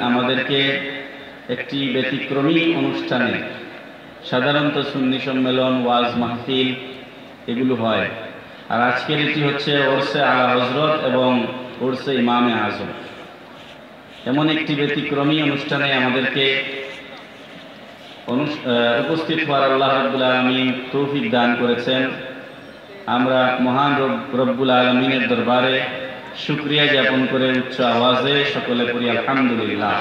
আমাদেরকে একটি ব্যতিক্রমী অনুষ্ঠানে সাধারণত সুন্নি সম্মেলন, ওয়াজ মাহফিল এগুলো হয়, আর আজকের এটি হচ্ছে ওরসে আলা হযরত এবং ওরসে ইমামে আজম। এমন একটি ব্যতিক্রমী অনুষ্ঠানে আমাদেরকে উপস্থিত হওয়ার আল্লাহ রাব্বুল আলামিন তৌফিক দান করেছেন। আমরা মহান রব্বুল আলামিনের দরবারে শুকরিয়া জ্ঞাপন করে উচ্চ আওয়াজে সকলে পড়ি আলহামদুলিল্লাহ।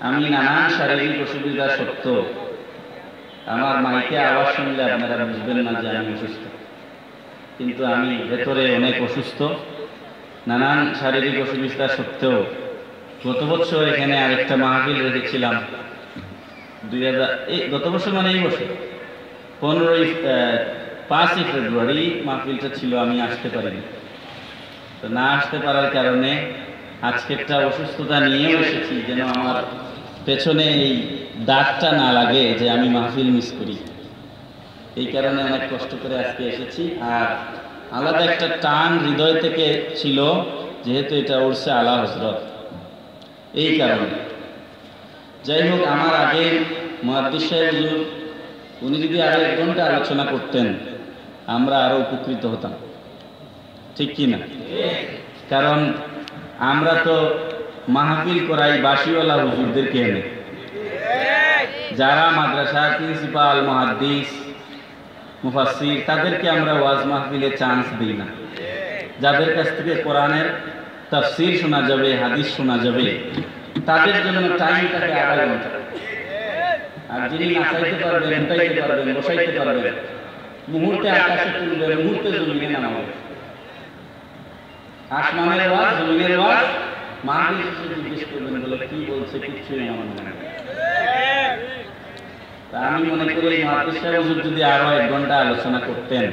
আমি নানান শারীরিক অসুবিধা সত্ত্বেও আমার মাইকে আওয়াজ শুনলে আপনারা বুঝবেন না যে আমি অসুস্থ, কিন্তু আমি ভেতরে অনেক অসুস্থ। নানান শারীরিক অসুবিধা সত্ত্বেও গত বছর এখানে আরেকটা মাহফিল রেখেছিলাম। গত বছর মানে এই বছর 5ই ফেব্রুয়ারি মাহফিলটা ছিল, আমি আসতে পারিনি। তো না আসতে পারার কারণে আজকেরটা অসুস্থতা নিয়েও এসেছি, যেন আমার পেছনে এই দাগটা না লাগে যে আমি মাহফিল মিস করি। এই কারণে অনেক কষ্ট করে আজকে এসেছি। আর আলাদা একটা টান হৃদয় থেকে ছিল, যেহেতু এটা ওরসে আলা হযরত, এই কারণে। যাই হোক, আমার আগে মুহাদ্দিস সাহেব হুজুর উনি যদি আরো 1 ঘন্টা আলোচনা করতেন আমরা আরো উপকৃত হতাম, ঠিক কি না? কারণ আমরা তো মাহফিল করাই বাসিওয়ালা হুজুরদেরকে এনে, যারা মাদ্রাসার প্রিন্সিপাল, মুহাদ্দিস, মুফাসসির, তাদেরকে আমরা ওয়াজ মাহফিলে চান্স দিই না। যাদের কাছ থেকে কোরআনের তাফসীর শোনা যাবে, হাদিস শোনা যাবে, তাদের জন্য টাইম থাকে আধা ঘন্টা। আর যিনি নাচাইতে পারবেন, উঠাইতে পারবেন, বসাইতে পারবেন, মুহূর্তে আকাশে তুলবে, মুহূর্তে জমিনে নামাবে। আসমানের ওয়াজ, জমিনের ওয়াজ, মাহফিল শেষে জিজ্ঞেস করবেন বলে কি বলছে, কিচ্ছুই আমার মনে নেই। তা আমি মনে করি মুহাদ্দিস সাহেব হুজুর যদি আরো 1 ঘন্টা আলোচনা করতেন।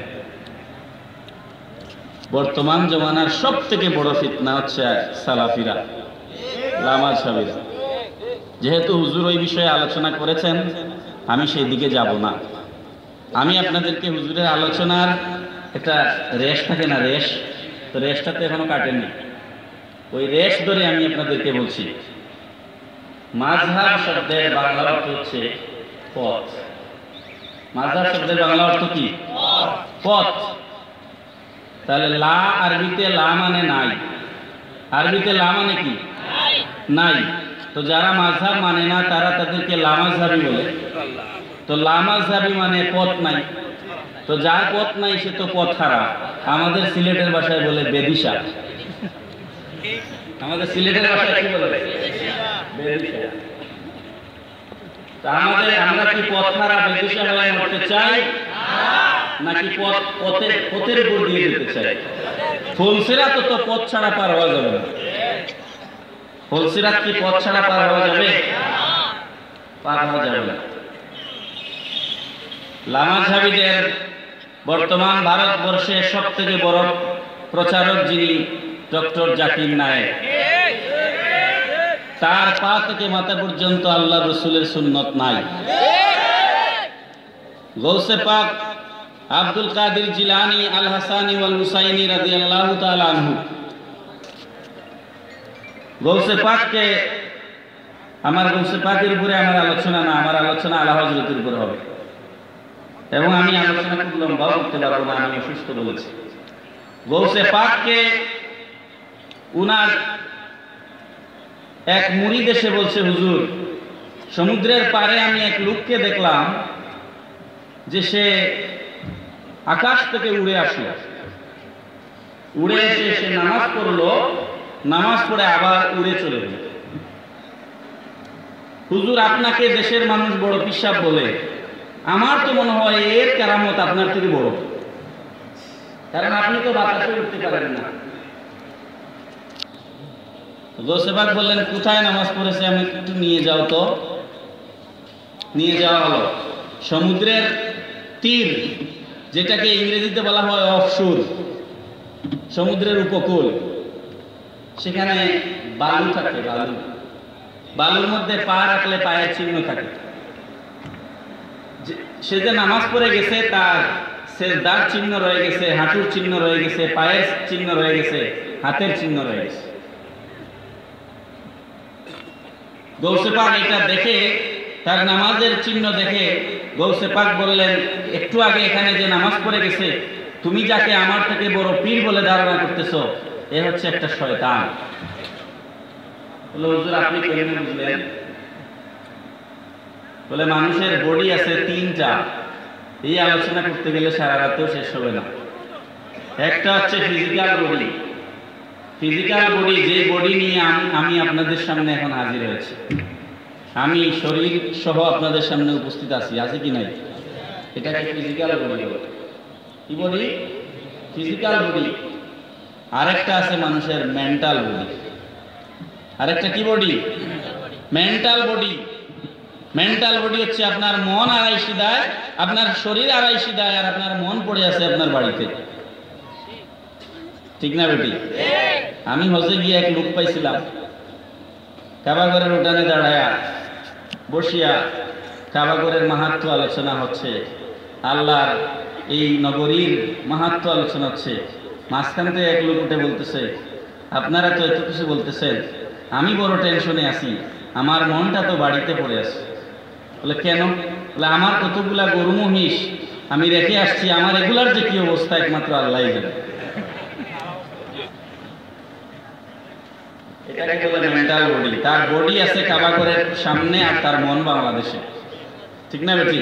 বর্তমান জমানার সব থেকে বড় ফিতনা হচ্ছে সালাফিরা, লামাযহাবীরা। যেহেতু হুজুর ওই বিষয়ে আলোচনা করেছেন, আমি সেই দিকে যাব না। আমি আপনাদেরকে হুজুরের আলোচনার একটা রেশ থাকে না, রেশ, তো রেশটা তো এখনো কাটেনি, ওই রেশ ধরে আমি আপনাদেরকে বলছি। মাযহাব শব্দের বাংলা অর্থ হচ্ছে পথ। মাযহাব শব্দের বাংলা অর্থ কি? পথ। তাহলে লা আরবিতে লা মানে নাই, আরবিতে লা মানে কি? নাই। তো যারা মাযহাব মানে না তারা তাদেরকে লামাযহাবী বলে। তো লামাযহাবী মানে পথ নাই। তো যার পথ নাই সে তো পথ হারা। আমাদের সিলেটের ভাষায় বলে বেদিশা। আমাদের সিলেটের ভাষায় কি বলে? বেদিশা। তা আমরা কি পথ হারা বেদিশা হয়ে মরতে চাই, নাকি পথের উপর দিয়ে যেতে চাই? ফুলসিরাত তো পথ ছাড়া পার হওয়া যাবে না। ফুলসিরাত কি পথ ছাড়া পার হওয়া যাবে? পার হওয়া যাবে না। লামাযহাবীদের বর্তমান ভারতবর্ষে সবথেকে বড় প্রচারক যিনি, ডক্টর জাকির নায়েক। তার পা থেকে মাথা পর্যন্ত আল্লাহ রাসূলের সুন্নত নাই। গৌসে পাক আব্দুল কাদের জিলানী আল হাসানী ওয়াল হুসাইনী রাদিয়াল্লাহু তাআলা আনহু, গৌসে পাককে, আমার গৌসে পাকের উপরে আমার আলোচনা না, আমার আলোচনা আলা হযরতের উপরে হবে। এবং আমি আলোচনা খুব লম্বা করতে পারবো না, আমি অসুস্থ বলেছি। গৌসে পাককে উনার এক মুরিদ এসে বলছে, হুজুর, সমুদ্রের পাড়ে আমি এক লোককে দেখলাম যে সে আকাশ থেকে উড়ে আসলো, উড়ে এসে সে নামাজ পড়লো, নামাজ পড়ে আবার উড়ে চলে গেল। হুজুর, আপনাকে দেশের মানুষ বড় পিশাব বলে, আমার তো মনে হয় এর কেরামত আপনার থেকে বড়, কারণ আপনি তো বাতাসে উঠতে পারেন না। গৌসে পাক বললেন, কোথায় নামাজ পড়েছে আমি একটু নিয়ে যাও তো। নিয়ে যাওয়া হলো সমুদ্রের তীর, যেটাকে ইংরেজিতে বলা হয় অফশোর, সমুদ্রের উপকূল। সেখানে বালু থাকে, বালু, বালুর মধ্যে পা রাখলে পায়ের চিহ্ন থাকে। সে যে নামাজ পড়ে গেছে তার সেজদার চিহ্ন রয়ে গেছে, হাঁটুর চিহ্ন রয়ে গেছে, পায়ের চিহ্ন রয়ে গেছে, হাতের চিহ্ন রয়ে গেছে। গৌসে পাক এটা দেখে, তার নামাজের চিহ্ন দেখে গৌসে পাক বললেন, একটু আগে এখানে যে নামাজ পড়ে গেছে, তুমি যাকে আমার থেকে বড় পীর বলে ধারণা করতেছো, এ হচ্ছে একটা শয়তান। বলে হুজুর আপনি কেমনে বুঝলেন? বলে মানুষের বডি আছে তিনটা, এই আলোচনা করতে গেলে সারা রাতেও শেষ হবে না। একটা হচ্ছে ফিজিক্যাল বডি। ফিজিক্যাল বডি, যে বডি নিয়ে আমি আপনাদের সামনে এখন হাজির হয়েছি, আমি শরীর সহ আপনাদের সামনে উপস্থিত আছি, আছে কি নাই? এটাকে ফিজিক্যাল বডি বলে। কি বডি? Physical body. আরেকটা আছে মানুষের মেন্টাল বডি। আরেকটা কি body? Mental body. Mental body হচ্ছে আপনার মন আড়াই সিধায়, আপনার শরীর আড়াই সিধায়, আর আপনার মন পড়ে আছে আপনার বাড়িতে। ঠিক না বেটি? আমি হজে গিয়ে এক লোক পাইছিলাম, কাবাগরের উঠানে দাঁড়ায়া বসিয়া কাবাগরের মাহাত্ম্য আলোচনা হচ্ছে, আল্লাহর এই নগরীর মাহাত্ম্য আলোচনা হচ্ছে। মাঝখান থেকে এক লোক উঠে বলতেছে, আপনারা তো এত কিছু বলতেছেন, আমি বড় টেনশনে আছি, আমার মনটা তো বাড়িতে পড়ে আছে। বলে কেন? বলে আমার কতগুলা গরু মহিষ আমি রেখে আসছি, আমার এগুলার যে কি অবস্থা একমাত্র আল্লাহই জানে। এটাকে বলে মেন্টাল বডি। তার বডি আছে কাবাগরের সামনে, আর তার মন বাংলাদেশে। ঠিক না বেটি?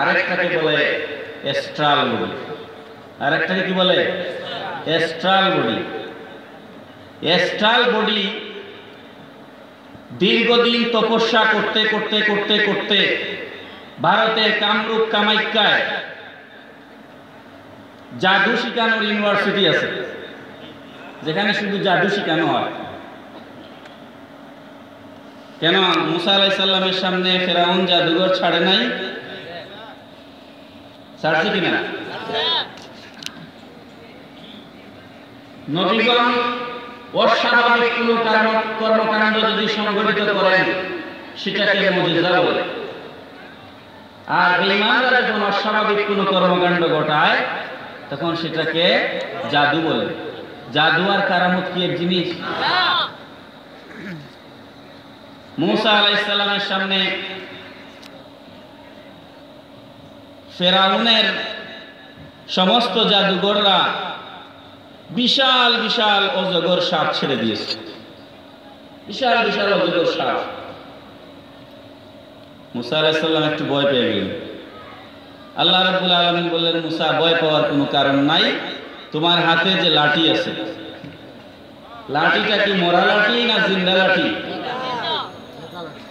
আরেকটাকে বলে এস্ট্রাল বডি। আরেকটাকে কি বলে? এস্ট্রাল বডি। এস্ট্রাল বডি দীর্ঘদিন তপস্যা করতে করতে করতে করতে ভারতের কামরূপ কামাখ্যায় জাদু শিখানোর ইউনিভার্সিটি আছে, যেখানে শুধু জাদু শিখানো হয়। কেন? মুসা আলাইহিস সালামের সামনে ফেরাউন জাদুঘর ছাড়ে নাই? ছাড়ছে কিনা? নবীগণ অস্বাভাবিক কোনো কর্মকাণ্ড যদি সংঘটিত করেন সেটাকে মুজিজা বলে, আর বেঈমানরা যখন অস্বাভাবিক কোনো কর্মকাণ্ড ঘটায় তখন সেটাকে জাদু বলে। জাদু আর কারামত কি এক জিনিস? মুসা আলাইহিস সালামের সামনে ফেরাউনের সমস্ত জাদুঘররা বিশাল বিশাল অজগর সাপ ছেড়ে দিয়েছে। বিশাল বিশাল অজগর সাপ। মুসা আলাইহিস সালাম একটু ভয় পেয়ে গেলেন। আল্লাহ রাব্বুল আলামিন বললেন, মুসা ভয় পাওয়ার কোনো কারণ নাই, তোমার হাতে যে লাঠি আছে, লাঠিটা কি মরা লাঠি না জিন্দা লাঠি?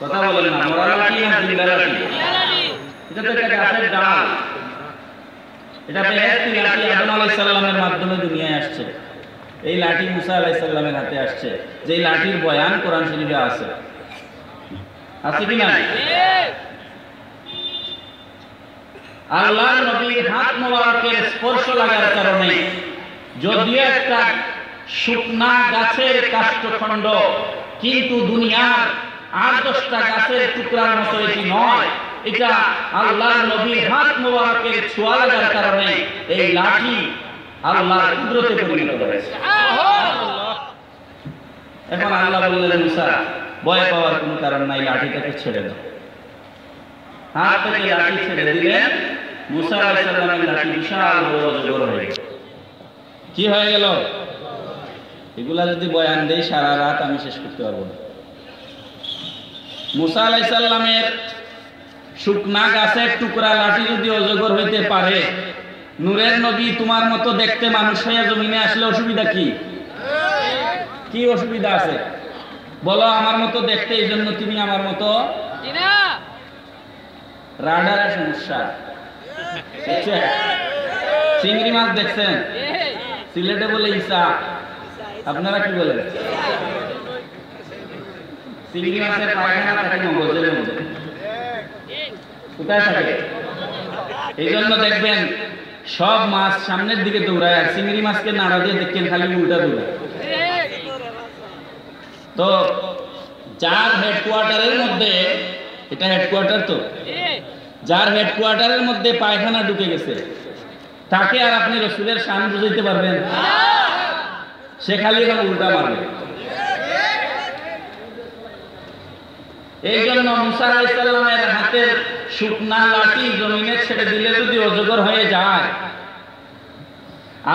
কথা বলেন না, মরা লাঠি না জিন্দা লাঠি? এটা তো একটা গাছের ডাল। এটা বেহেশতি লাঠি, আদম আলাইহিস সালামের মাধ্যমে দুনিয়ায় আসছে। এই লাঠি মুসা আলাইহিস সালামের হাতে আসছে, যে লাঠির বয়ান কোরআন শরীফে আছে। আছে কি না? আল্লাহর নবীর হাত মোবারকের স্পর্শ লাগার কারণে যদিও একটা শুকনা গাছের কাষ্ঠখণ্ড, কিন্তু দুনিয়ার 8-10টা গাছের টুকরার মতো এটি নয়। এটা আল্লাহর নবীর হাত মোবারকের ছোঁয়া লাগার কারণে এই লাঠি আল্লাহর কুদরতে পরিণত হয়েছে। এখন আল্লাহ বললেন, মুসা ভয় পাওয়ার কোনো কারণ নাই, লাঠিটাকে ছেড়ে দাও। হাত থেকে লাঠি ছেড়ে দিলেন, মুসা আলাইহিস সালামের লাঠি বিশাল বড় অজগর হয়ে গেল। কি হয়ে গেল? এগুলা যদি বয়ান দেই সারা রাত আমি শেষ করতে পারবো না। মুসা আলাইহিস সালামের শুকনা গাছের টুকরা লাঠি যদি অজগর হইতে পারে, নূরের নবী তোমার মতো দেখতে মানুষ হয়ে জমিনে আসলে অসুবিধা কি? কি অসুবিধা আছে বলো? আমার মতো দেখতে, এই জন্য তুমি আমার মতো রাডারের সমস্যা। চিংড়ি মাছ দেখছেন? সিলেটে বলে ইসা, আপনারা কি বলেন? চিংড়ি মাছের পায়খানা থাকে মগজের মধ্যে। কোথায় থাকে? এই জন্য দেখবেন সব মাছ সামনের দিকে দৌড়ায়, আর চিংড়ি মাছকে নাড়া দিয়ে দেখেন খালি উল্টা দৌড়ায়। তো যার হেডকোয়ার্টারের মধ্যে, এটা হেডকোয়ার্টার তো, যার হেডকোয়ার্টারের মধ্যে পায়খানা ঢুকে গেছে, তাকে আর আপনি রসুলের শান বুঝাইতে পারবেন? সে খালি এখন উল্টা মারবে। এই জন্য মুসা আলাইহিস সালামের হাতের শুকনা লাঠি জমিনে ছেড়ে দিলে যদি অজগর হয়ে যায়,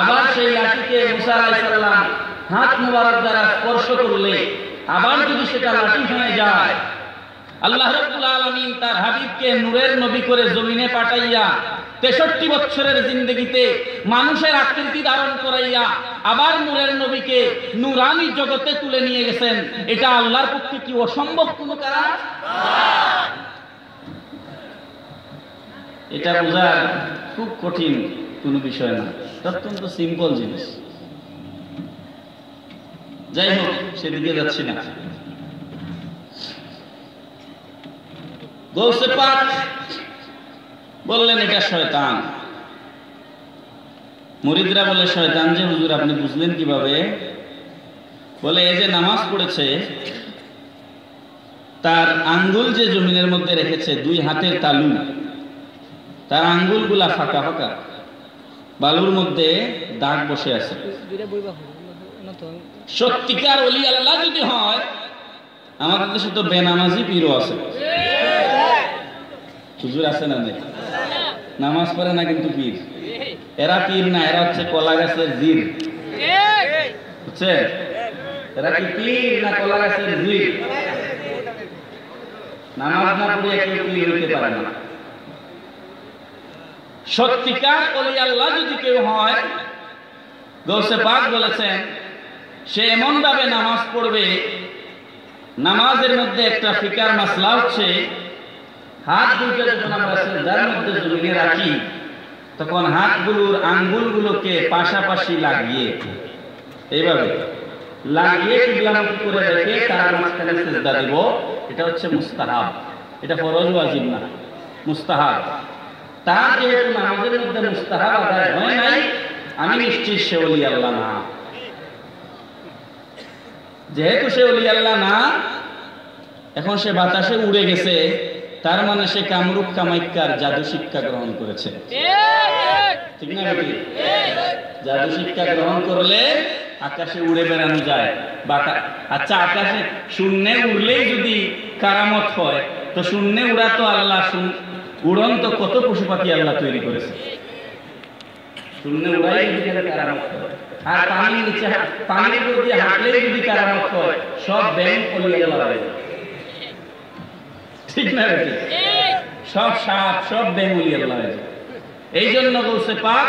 আবার সেই লাঠিকে মুসা আলাইহিস সালাম হাত মুবারক দ্বারা স্পর্শ করলে আবার যদি সেটা লাঠি হয়ে যায়, আল্লাহ রাব্বুল আলামিন তার হাবিবকে নূরের নবী করে জমিনে পাঠাইয়া 63 বছরের জিন্দেগিতে মানুষের আকৃতি ধারণ করাইয়া আবার নূরের নবীকে নূরানি জগতে তুলে নিয়ে গেছেন। এটা আল্লাহর পক্ষে কি অসম্ভব কোনো কাজ? এটা বোঝা খুব কঠিন কোনো বিষয় না, অত্যন্ত সিম্পল জিনিস। যাই হোক, সেদিকে যাচ্ছি না। গৌসে পাক বললেন এটা শয়তান। মুরিদরা বলে শয়তান যে হুজুর আপনি বুঝলেন কিভাবে? বলে এই যে নামাজ পড়েছে, তার আঙ্গুল যে জমিনের মধ্যে রেখেছে, 2 হাতের তালু, তার আঙ্গুলগুলা ফাঁকা ফাঁকা, বালুর মধ্যে দাগ বসে আছে। সত্যিকার ওলি আল্লাহ যদি হয়, আমাদের দেশে তো বেনামাজি পীরও আছে। হুজুর আছে না? নেই, নামাজ পড়ে না কিন্তু পীর। এরা পীর না, এরা হচ্ছে কলা গাছের জির। বুঝছে? এরা কি পীর না কলা গাছের জির? নামাজ না পড়ে কেউ পীর হইতে পারে না। সত্যিকার ওলি আল্লাহ যদি কেউ হয়, গৌসে পাক বলেছেন সে এমন ভাবে নামাজ পড়বে, নামাজের মধ্যে একটা ফিকার মাসলা হচ্ছে, হাত দুটো যখন আমরা সিজদার মধ্যে জমিয়ে রাখি, তখন হাতগুলোর আঙ্গুলগুলোকে পাশাপাশি লাগিয়ে এইভাবে লাগিয়ে কিবলামুখী করে রেখে তার মাঝখানে সিজদা দেব। এটা হচ্ছে মুস্তাহাব, এটা ফরজ ওয়াজিব না, মুস্তাহাব। তার যেহেতু নামাজের মধ্যে মুস্তাহাব আদায় হয় নাই, আমি নিশ্চিত সে ওলি আল্লাহ না। যেহেতু সে ওলি আল্লাহ না, এখন সে বাতাসে উড়ে গেছে, তার মানে সে কামরূপ কামাইক্যার জাদু শিক্ষা গ্রহণ করেছে। ঠিক না বেটি? জাদু শিক্ষা গ্রহণ করলে আকাশে উড়ে বেড়ানো যায়। আচ্ছা, আকাশে শূন্যে উড়লেই যদি কারামত হয়, তো শূন্যে উড়া তো আল্লাহ, উড়ন্ত কত পশু পাখি আল্লাহ তৈরি করেছে। শূন্যে উড়াই যদি কারামত হয়, আর পানির নিচে পানির উপর দিয়ে হাঁটলেই যদি কারামত হয়, সব ব্যাংক ওলি আল্লাহ হয়। ঠিক না বেটি? সব সাপ, সব ব্যাংক ওলি আল্লাহ হয়। এই জন্য গৌসে পাক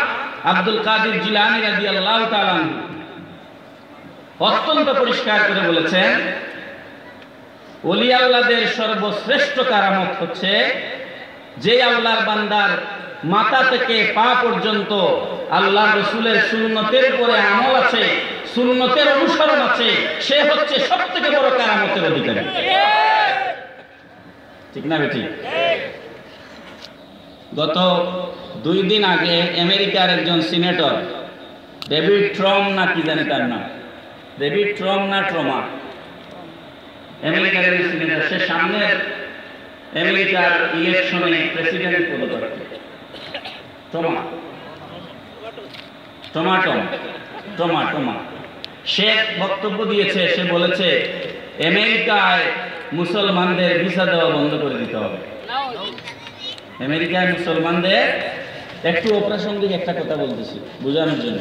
আব্দুল কাদের জিলানী রাদিয়াল্লাহু তাআলা অত্যন্ত পরিষ্কার করে বলেছেন, ওলি আল্লাহদের সর্বশ্রেষ্ঠ কারামত হচ্ছে যে আল্লাহর বান্দার মাথা থেকে পা পর্যন্ত আল্লাহ রাসূলের সুন্নতের উপরে আমল আছে, সুন্নতের অনুসরণ আছে, সে হচ্ছে সবথেকে বড় কারামতের অধিকারী। ঠিক না বেটি? গত 2 দিন আগে আমেরিকার একজন সিনেটর, ডেভিড ট্রম না কি জানি তার নাম, ডেভিড ট্রম না ট্রমা, আমেরিকার সিনেটর, সে সামনের আমেরিকার ইলেকশনে প্রেসিডেন্ট পদপ্রার্থী। টমা সে বক্তব্য দিয়েছে, সে বলেছে আমেরিকায় মুসলমানদের ভিসা দেওয়া বন্ধ করে দিতে হবে। আমেরিকায় মুসলমানদের, একটু অপ্রাসঙ্গিক একটা কথা বলতেছি বোঝানোর জন্য।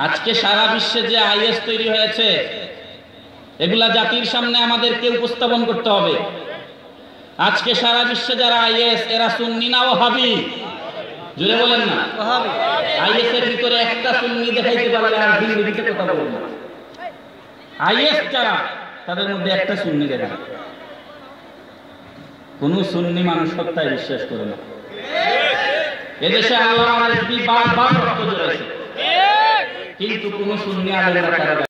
আজকে সারা বিশ্বে যে আইএস তৈরি হয়েছে, এগুলা জাতির সামনে আমাদেরকে উপস্থাপন করতে হবে। আজকে সারা বিশ্বে যারা আইএস, এরা সুন্নি না ওয়াহাবি? জোরে বলেন না। আইএস এর ভিতরে একটা সুন্নি দেখাইতে পারলে আর জিন্দেগিতে কথা বলবো না। আইএস যারা, তাদের মধ্যে একটা সুন্নি দেখা, কোন সুন্নি মানুষ সত্তায় বিশ্বাস করে না। এদেশে আল্লাহ বারবার রক্ত জড়াইছে, কিন্তু কোন সুন্নি আলেমরা